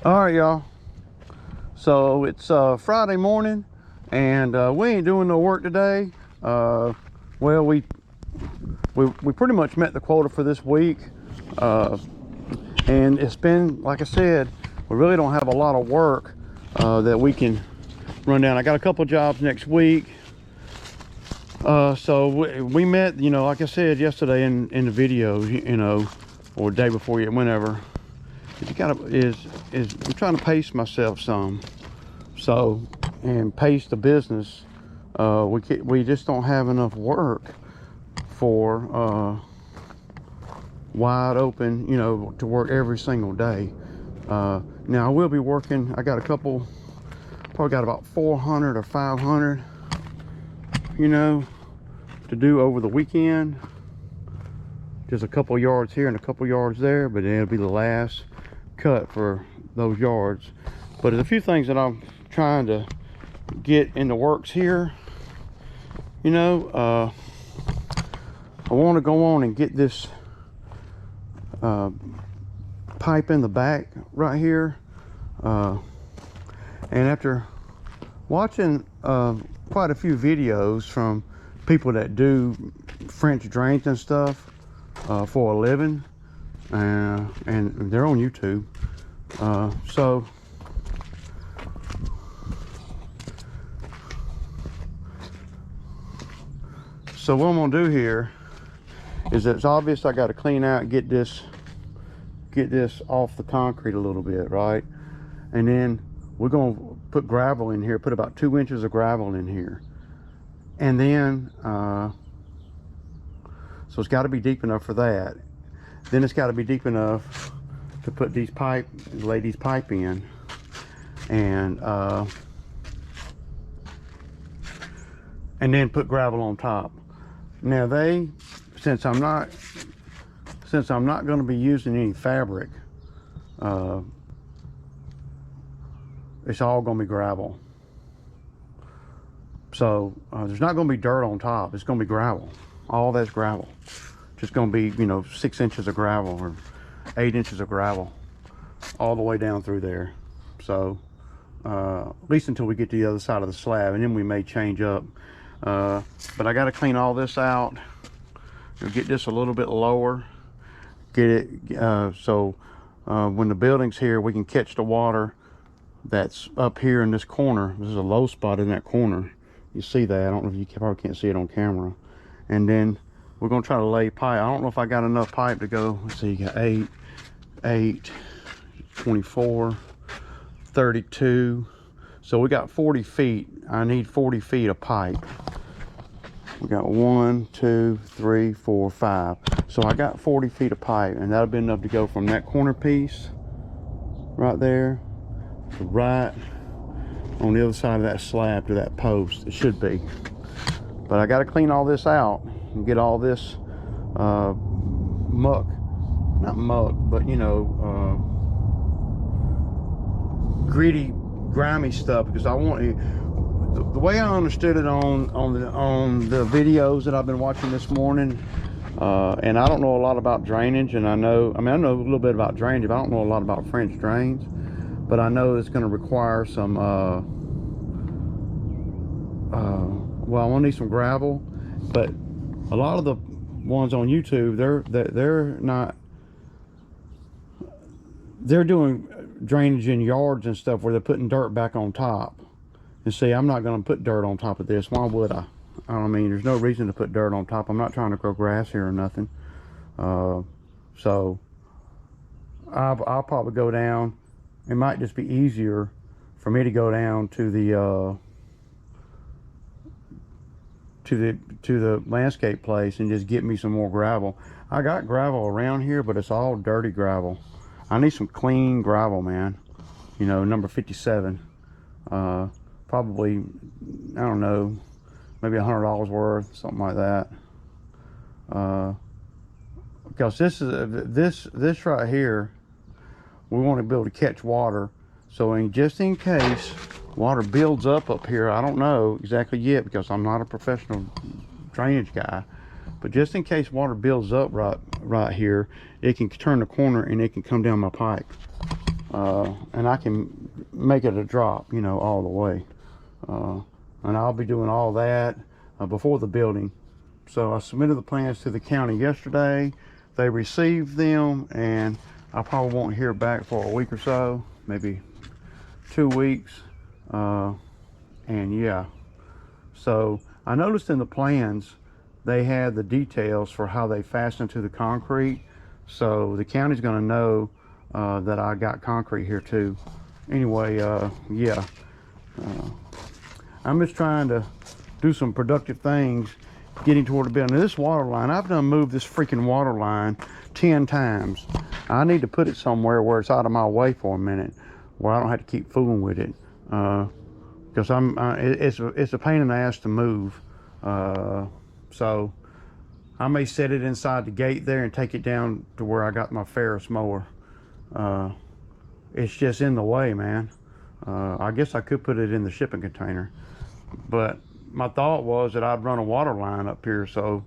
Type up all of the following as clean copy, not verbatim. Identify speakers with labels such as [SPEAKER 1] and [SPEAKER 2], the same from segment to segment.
[SPEAKER 1] All right, y'all. So it's Friday morning, and we ain't doing no work today. Well, we pretty much met the quota for this week, and it's been, like I said, we really don't have a lot of work that we can run down. I got a couple jobs next week. So we met, like I said yesterday in the video, or the day before, whenever. You gotta I'm trying to pace myself some, and pace the business. We just don't have enough work for wide open, to work every single day. Now I will be working. I got probably got about 400 or 500, to do over the weekend. Just a couple yards here and a couple yards there, but it'll be the last cut for those yards. But there's a few things that I'm trying to get in the works here. I want to go on and get this pipe in the back right here, and after watching quite a few videos from people that do French drains and stuff for a living, and they're on YouTube. So what I'm gonna do here is, it's obvious I got to clean out, get this off the concrete a little bit, right? And then we're gonna put gravel in here, put about 2 inches of gravel in here, and then so it's got to be deep enough for that. Then it's got to be deep enough to put lay these pipe in, and then put gravel on top. Now since I'm not going to be using any fabric, it's all going to be gravel. So there's not going to be dirt on top. It's going to be gravel. All that's gravel. Just going to be 6 inches of gravel or 8 inches of gravel all the way down through there. So at least until we get to the other side of the slab, and then we may change up. But I got to clean all this out, get this a little bit lower, get it so when the building's here, we can catch the water that's up here in this corner. This is a low spot in that corner. You see that? I don't know if you probably can't see it on camera. And then we're going to try to lay pipe. I don't know if I got enough pipe to go. Let's see, you got 8, 24, 32. So we got 40 feet. I need 40 feet of pipe. We got 1, 2, 3, 4, 5. So I got 40 feet of pipe, and that'll be enough to go from that corner piece right there to right on the other side of that slab to that post. It should be. But I got to clean all this out and get all this muck, not muck, but gritty, grimy stuff, because I want the way I understood it on the videos that I've been watching this morning, and I don't know a lot about drainage, and I know a little bit about drainage, but I don't know a lot about French drains. But I know it's going to require some well, I'm gonna need some gravel, but a lot of the ones on YouTube, they're doing drainage in yards and stuff where they're putting dirt back on top. And see, I'm not gonna put dirt on top of this. Why would I? There's no reason to put dirt on top. I'm not trying to grow grass here or nothing. So I'll probably go down. It might just be easier for me to go down to the landscape place and just get me some more gravel. I got gravel around here, but it's all dirty gravel. I need some clean gravel, man. Number 57. Probably, I don't know, maybe $100 worth, something like that. Because this right here, we want to be able to catch water. So just in case water builds up here, I don't know exactly yet because I'm not a professional drainage guy, but just in case water builds up right here, it can turn the corner and it can come down my pipe. and I can make it a drop, you know, all the way. And I'll be doing all that before the building. So I submitted the plans to the county yesterday. They received them, and I probably won't hear back for a week or so, maybe 2 weeks. And yeah, so I noticed in the plans they had the details for how they fasten to the concrete, so the county's going to know that I got concrete here too. Anyway, yeah, I'm just trying to do some productive things getting toward the building. Now, this water line, I've done moved this freaking water line 10 times. I need to put it somewhere where it's out of my way for a minute, where I don't have to keep fooling with it, because it's a pain in the ass to move. So I may set it inside the gate there and take it down to where I got my Ferris mower. It's just in the way, man. I guess I could put it in the shipping container, but my thought was that I'd run a water line up here, so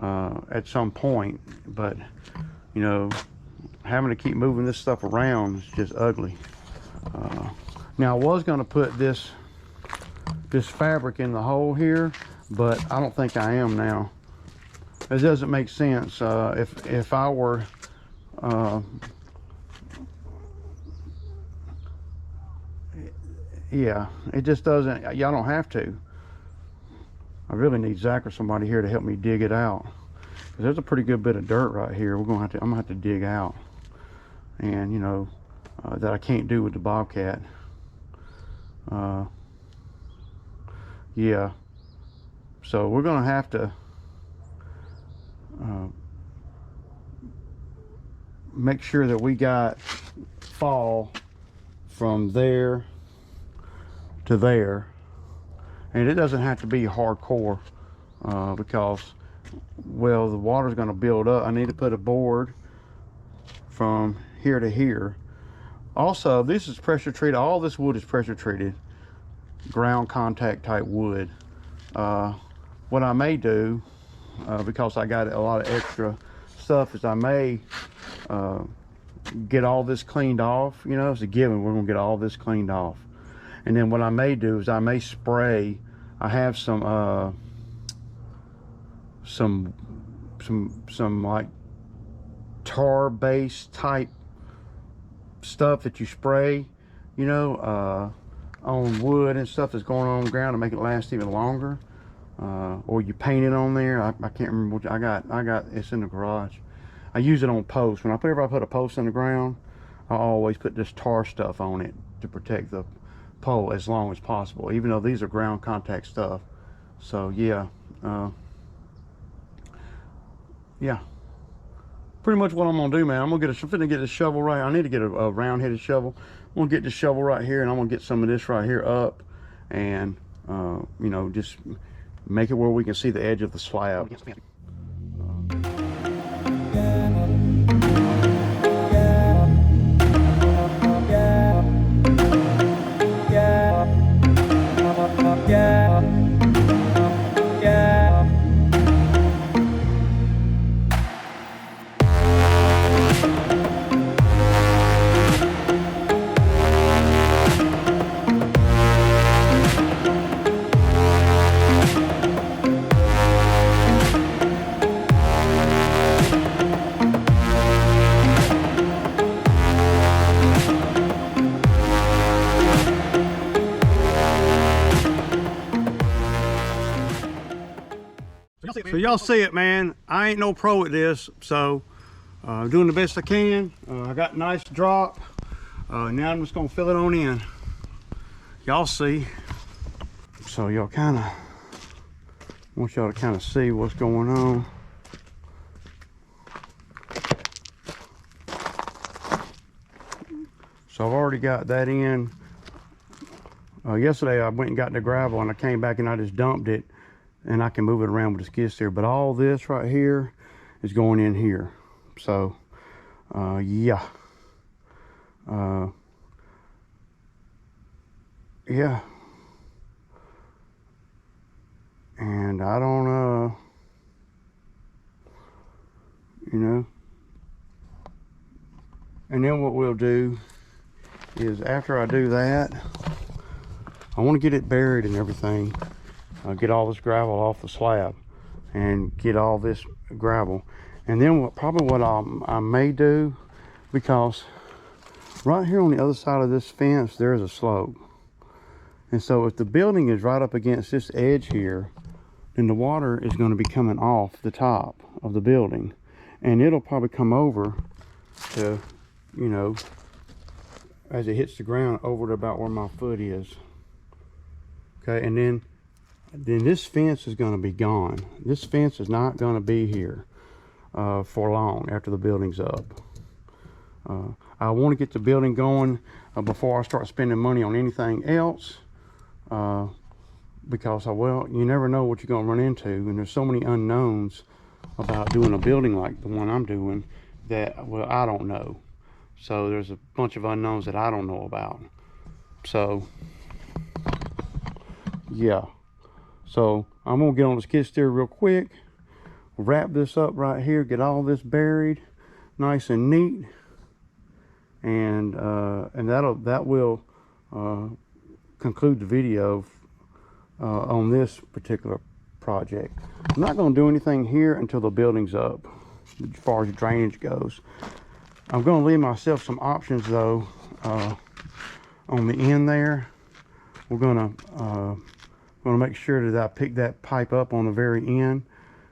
[SPEAKER 1] at some point, but you know, having to keep moving this stuff around is just ugly. Now I was going to put this fabric in the hole here, but I don't think I am now. It doesn't make sense. If I were yeah, it just doesn't. Y'all don't have to. I really need Zach or somebody here to help me dig it out, because there's a pretty good bit of dirt right here. I'm gonna have to dig out, and you know, that I can't do with the Bobcat. Yeah, so we're gonna have to make sure that we got fall from there to there, and it doesn't have to be hardcore, because, well, the water's going to build up. I need to put a board from here to here. Also, this is pressure treated. All this wood is pressure treated, ground contact type wood. What I may do, because I got a lot of extra stuff, is I may get all this cleaned off. You know, it's a given, we're going to get all this cleaned off. And then what I may do is I may spray. I have some like tar based type stuff that you spray, you know, on wood and stuff that's going on the ground to make it last even longer. Or you paint it on there. I can't remember what I got. It's in the garage. I use it on posts. Whenever I put a post in the ground, I always put this tar stuff on it to protect the pole as long as possible, even though these are ground contact stuff. So yeah, yeah, pretty much what I'm gonna do, man. I'm finna get this shovel right. I need to get a round-headed shovel. I'm gonna get this shovel right here, and I'm gonna get some of this right here up, and you know, just make it where we can see the edge of the slab. So y'all see it, man. I ain't no pro at this, so doing the best I can. I got a nice drop. Now I'm just gonna fill it on in. Y'all see. So y'all want y'all to kind of see what's going on. So I've already got that in. Yesterday I went and got the gravel, and I came back and I just dumped it, and I can move it around with the skid steer. But all this right here is going in here. So yeah, yeah, and I don't you know, and then what we'll do is after I do that, I want to get it buried and everything. Get all this gravel off the slab and get all this gravel. And then probably what I may do, because right here on the other side of this fence, there's a slope. And so if the building is right up against this edge here, then the water is going to be coming off the top of the building. And it'll probably come over to, you know, as it hits the ground, over to about where my foot is. Okay, and then this fence is going to be gone. This fence is not going to be here for long after the building's up. I want to get the building going before I start spending money on anything else, because well, you never know what you're going to run into, and there's so many unknowns about doing a building like the one I'm doing that, well, I don't know. So there's a bunch of unknowns that I don't know about. So yeah, so I'm gonna get on the skid steer real quick, wrap this up right here, get all this buried nice and neat, and that will conclude the video on this particular project. I'm not going to do anything here until the building's up as far as drainage goes. I'm going to leave myself some options though on the end there. We're going to make sure that I pick that pipe up on the very end,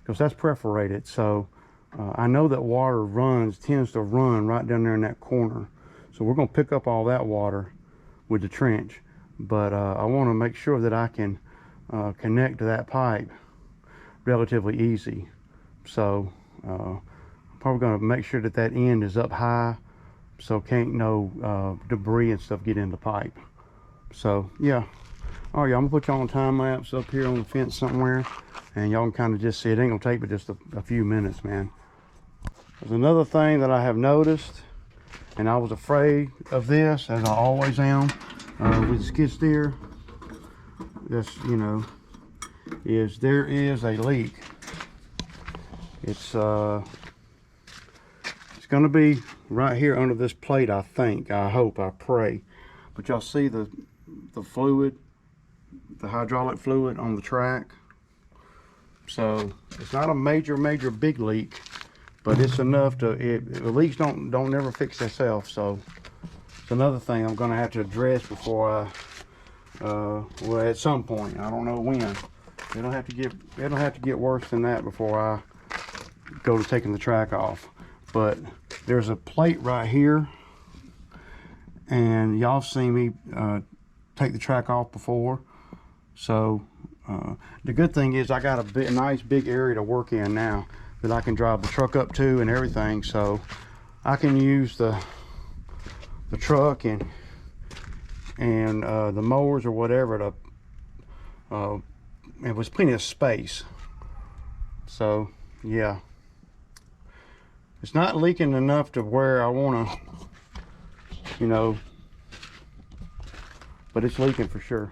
[SPEAKER 1] because that's perforated. So I know that water tends to run right down there in that corner. So we're going to pick up all that water with the trench, but I want to make sure that I can connect to that pipe relatively easy. So I'm probably going to make sure that that end is up high, so can't no debris and stuff get in the pipe. So yeah, all right, y'all, I'm gonna put y'all on time lapse up here on the fence somewhere, and y'all can kind of just see it. Ain't gonna take but just a few minutes, man. There's another thing that I have noticed, and I was afraid of this, as I always am with the skid steer. This, you know, there is a leak. It's gonna be right here under this plate, I think. I hope, I pray. But y'all see the fluid, the hydraulic fluid on the track. So it's not a major big leak, but it's enough to, the leaks don't never fix themselves. So it's another thing I'm gonna have to address before I well, at some point, I don't know when. It'll have to get worse than that before I go to taking the track off. But there's a plate right here, and y'all seen me take the track off before. So the good thing is I got a nice big area to work in now that I can drive the truck up to and everything. So I can use the truck and the mowers or whatever to it was plenty of space. So yeah, it's not leaking enough to where I want to, you know, but it's leaking for sure.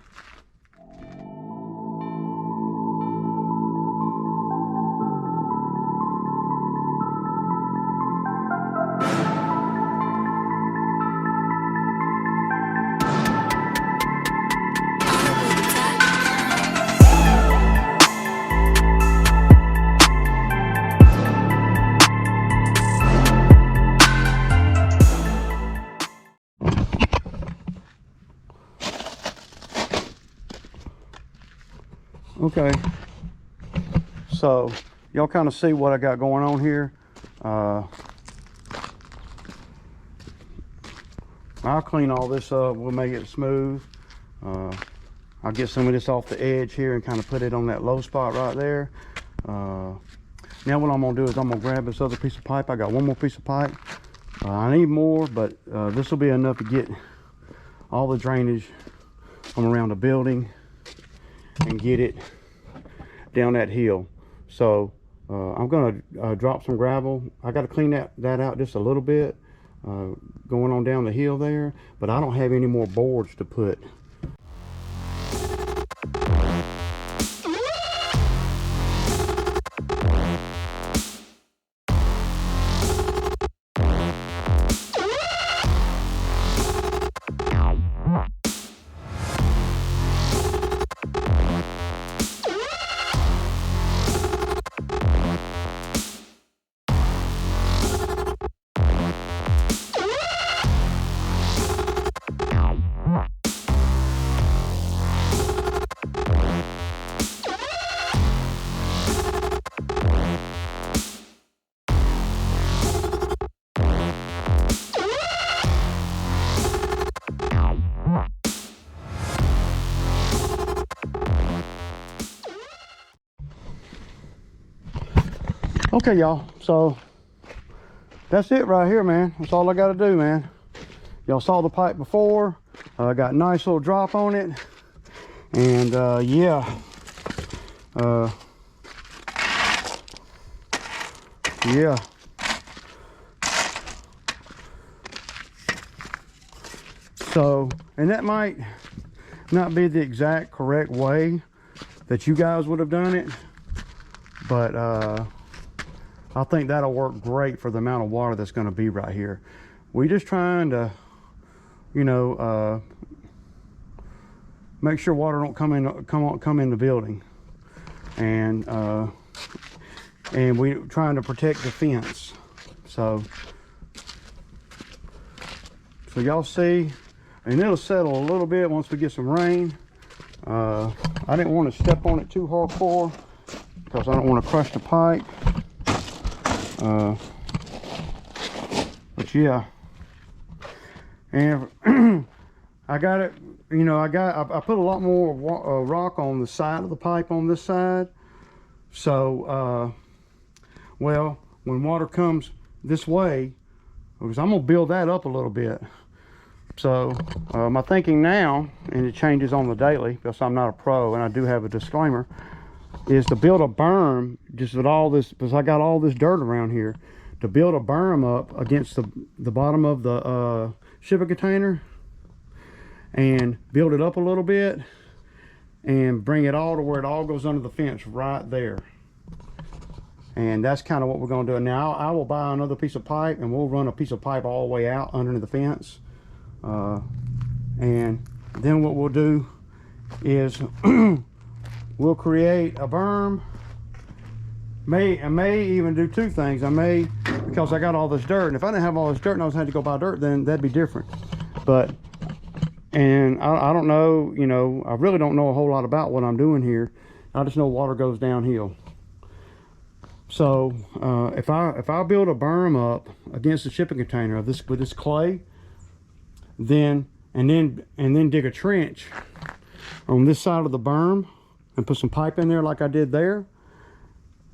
[SPEAKER 1] Okay, so y'all kind of see what I got going on here. I'll clean all this up. We'll make it smooth. I'll get some of this off the edge here and kind of put it on that low spot right there. Now what I'm gonna do is I'm gonna grab this other piece of pipe. I got one more piece of pipe. I need more, but this will be enough to get all the drainage from around the building and get it down that hill. So I'm gonna drop some gravel. I got to clean that out just a little bit going on down the hill there, but I don't have any more boards to put. Okay, y'all, so that's it right here, man. That's all I got to do, man. Y'all saw the pipe before. I got a nice little drop on it. And yeah, yeah. So, and that might not be the exact correct way that you guys would have done it, but I think that'll work great for the amount of water that's going to be right here. We just trying to, you know, make sure water don't come in the building, and we trying to protect the fence. So y'all see, and it'll settle a little bit once we get some rain. I didn't want to step on it too hardcore because I don't want to crush the pipe. But yeah, and I got it, you know, I put a lot more rock on the side of the pipe on this side. So, well, when water comes this way, because I'm gonna build that up a little bit. So my thinking now, and it changes on the daily because I'm not a pro and I do have a disclaimer, is to build a berm just with all this, because I got all this dirt around here, to build a berm up against the bottom of the shipping container and build it up a little bit and bring it all to where it all goes under the fence right there. And that's kind of what we're going to do. Now I will buy another piece of pipe and we'll run a piece of pipe all the way out under the fence. And then what we'll do is we'll create a berm. I may even do two things. I may, because I got all this dirt, and if I didn't have all this dirt and I was had to go buy dirt, then that'd be different. But, and I don't know, you know, I really don't know a whole lot about what I'm doing here. I just know water goes downhill. So if I build a berm up against the shipping container of this with this clay, then dig a trench on this side of the berm and put some pipe in there like I did there.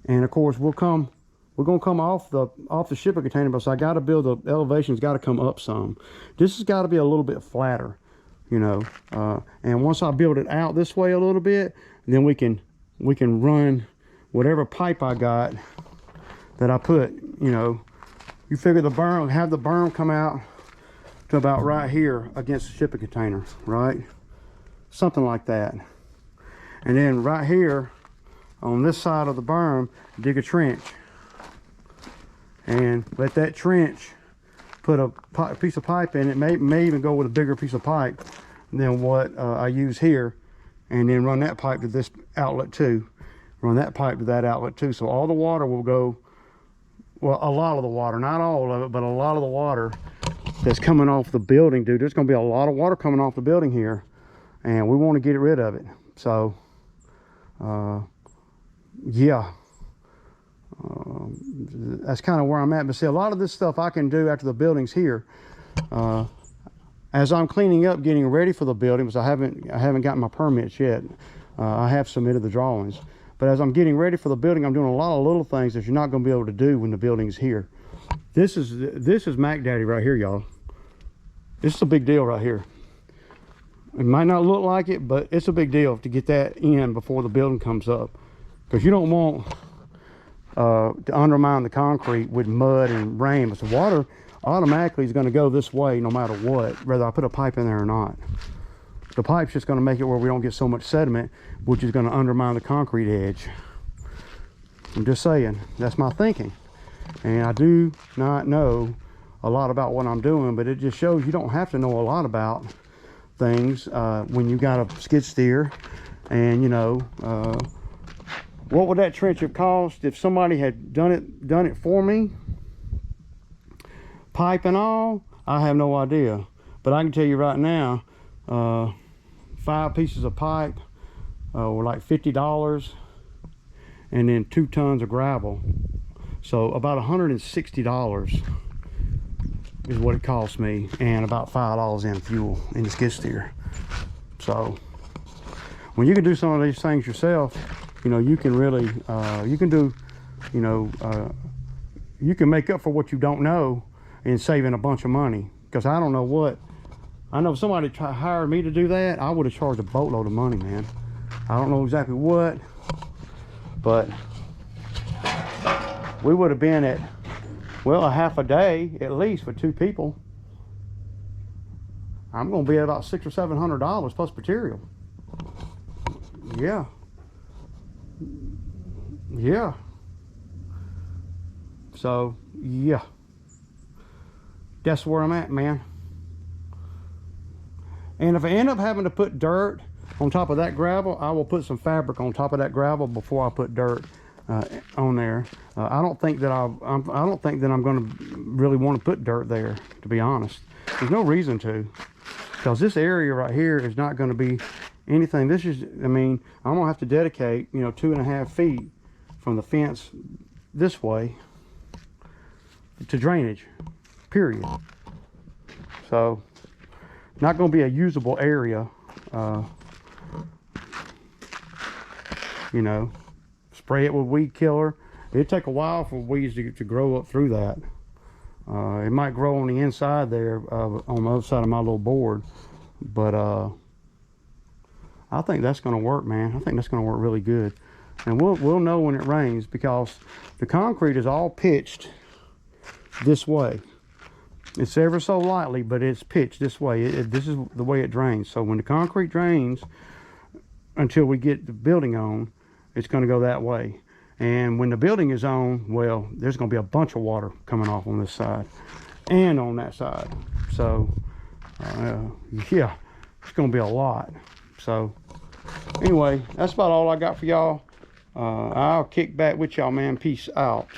[SPEAKER 1] And of course we're gonna come off the shipping container, but so I got to build the elevation's got to come up some. This has got to be a little bit flatter, you know. And once I build it out this way a little bit, then we can run whatever pipe I got that I put, you know. You figure the berm, have the berm come out to about right here against the shipping container, right? Something like that. And then right here on this side of the berm, dig a trench and let that trench put a piece of pipe in it. May even go with a bigger piece of pipe than what I use here, and then run that pipe to this outlet too. Run that pipe to that outlet too. So all the water will go, well, a lot of the water, not all of it, but a lot of the water that's coming off the building, dude. There's going to be a lot of water coming off the building here, and we want to get rid of it. So yeah, that's kind of where I'm at. But see, a lot of this stuff I can do after the building's here. As I'm cleaning up, getting ready for the building, because I haven't gotten my permits yet. I have submitted the drawings, but as I'm getting ready for the building, I'm doing a lot of little things that you're not going to be able to do when the building's here. This is Mac Daddy right here, y'all. This is a big deal right here. It might not look like it, but it's a big deal to get that in before the building comes up, because you don't want to undermine the concrete with mud and rain. But the water automatically is going to go this way no matter what, whether I put a pipe in there or not. The pipe's just going to make it where we don't get so much sediment, which is going to undermine the concrete edge. I'm just saying, that's my thinking. And I do not know a lot about what I'm doing, but it just shows you don't have to know a lot about things when you got a skid steer. And you know, what would that trench have cost if somebody had done it for me? Pipe and all, I have no idea. But I can tell you right now, 5 pieces of pipe were like $50, and then 2 tons of gravel. So about $160 is what it cost me, and about $5 in fuel in the skid steer. So when you can do some of these things yourself, you know, you can really you can do you know, you can make up for what you don't know in saving a bunch of money. Because I don't know what, I know if somebody hired me to do that, I would have charged a boatload of money, man. I don't know exactly what, but we would have been at, well, a half a day at least for 2 people. I'm gonna be at about $600 or $700 plus material. Yeah. Yeah. So, yeah. That's where I'm at, man. And if I end up having to put dirt on top of that gravel, I will put some fabric on top of that gravel before I put dirt on there. I don't think that I don't think that I'm going to really want to put dirt there, to be honest. There's no reason to, because this area right here is not going to be anything. This is, I mean, I'm gonna have to dedicate, you know, 2.5 feet from the fence this way to drainage, period. So not going to be a usable area. You know, spray it with weed killer. It'd take a while for weeds to grow up through that. It might grow on the inside there, on the other side of my little board, but I think that's going to work, man. I think that's going to work really good. And we'll know when it rains, because the concrete is all pitched this way. It's ever so lightly, but it's pitched this way. This is the way it drains. So when the concrete drains, until we get the building on, it's going to go that way. And when the building is on, well, there's going to be a bunch of water coming off on this side and on that side. So yeah, it's going to be a lot. So anyway, that's about all I got for y'all. I'll kick back with y'all, man. Peace out.